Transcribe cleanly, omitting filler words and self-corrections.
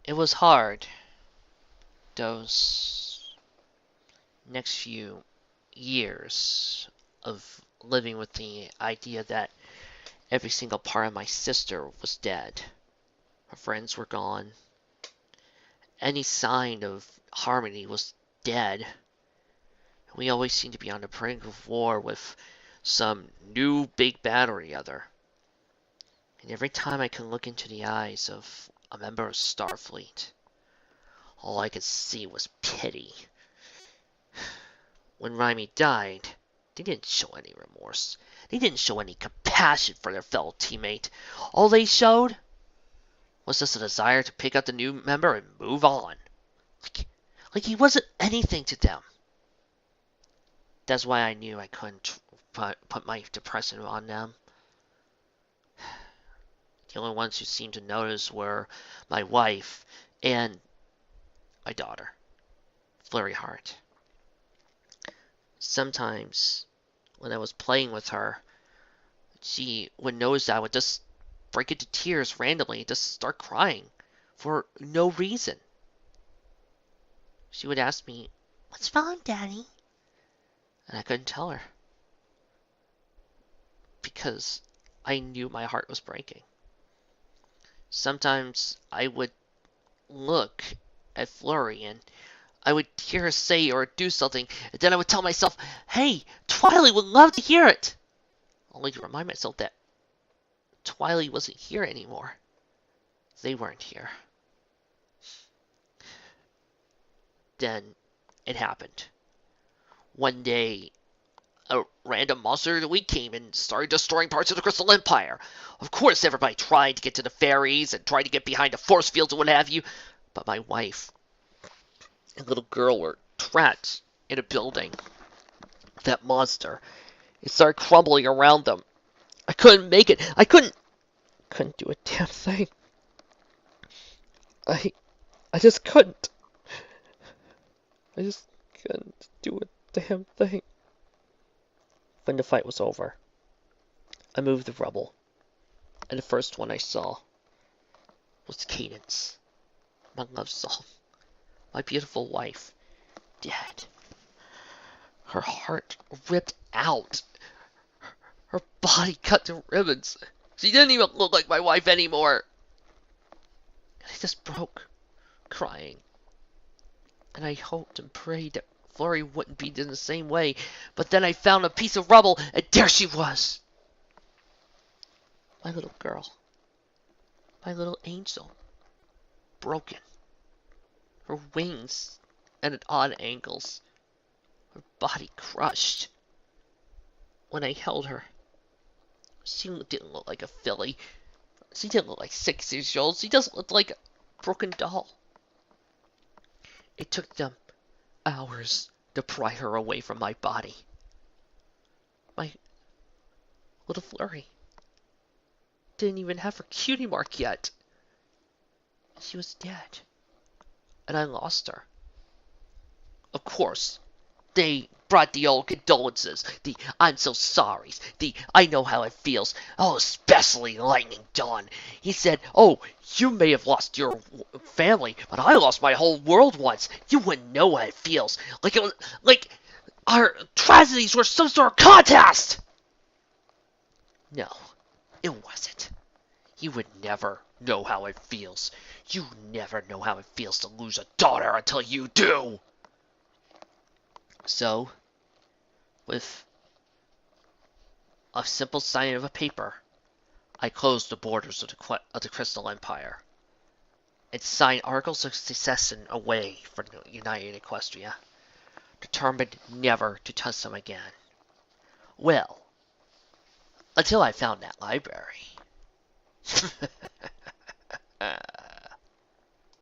It was hard, those next few years of living with the idea that every single part of my sister was dead. Her friends were gone. Any sign of harmony was dead. We always seemed to be on the brink of war with some new big bad or the other. And every time I could look into the eyes of a member of Starfleet, all I could see was pity. When Raimi died, they didn't show any remorse. They didn't show any compassion for their fellow teammate. All they showed was just a desire to pick up the new member and move on. Like he wasn't anything to them. That's why I knew I couldn't put my depression on them. The only ones who seemed to notice were my wife and my daughter, Flurry Heart. Sometimes, when I was playing with her, she would notice that I would just break into tears randomly and just start crying for no reason. She would ask me, "What's wrong, Daddy?" And I couldn't tell her because I knew my heart was breaking. Sometimes I would look at Flurry and I would hear her say or do something, and then I would tell myself, "Hey, Twilight would love to hear it!" Only to remind myself that Twilight wasn't here anymore. They weren't here. Then it happened. One day, a random monster of the week came and started destroying parts of the Crystal Empire. Of course, everybody tried to get to the fairies and tried to get behind the force fields and what have you, but my wife and little girl were trapped in a building. That monster, it started crumbling around them. I couldn't make it. I couldn't do a damn thing. I just couldn't. I just couldn't do a damn thing. When the fight was over, I moved the rubble, and the first one I saw was Cadence, my love song, my beautiful wife, dead. Her heart ripped out, her body cut to ribbons. She didn't even look like my wife anymore. I just broke, crying. And I hoped and prayed that Flurry wouldn't be in the same way, but then I found a piece of rubble, and there she was! My little girl. My little angel. Broken. Her wings at odd angles. Her body crushed. When I held her, she didn't look like a filly. She didn't look like 6 years old. She just looked like a broken doll. It took them hours to pry her away from my body. My little Flurry didn't even have her cutie mark yet. She was dead. And I lost her. Of course, they brought the old condolences, the "I'm so sorry," the "I know how it feels." Oh, especially Lightning Dawn. He said, "Oh, you may have lost your family, but I lost my whole world once. You wouldn't know how it feels. Like it was, like our tragedies were some sort of contest." No, it wasn't. You would never know how it feels. You never know how it feels to lose a daughter until you do. So, with a simple sign of a paper, I closed the borders of the Crystal Empire and signed Articles of Succession away from the United Equestria, determined never to touch them again. Well, until I found that library.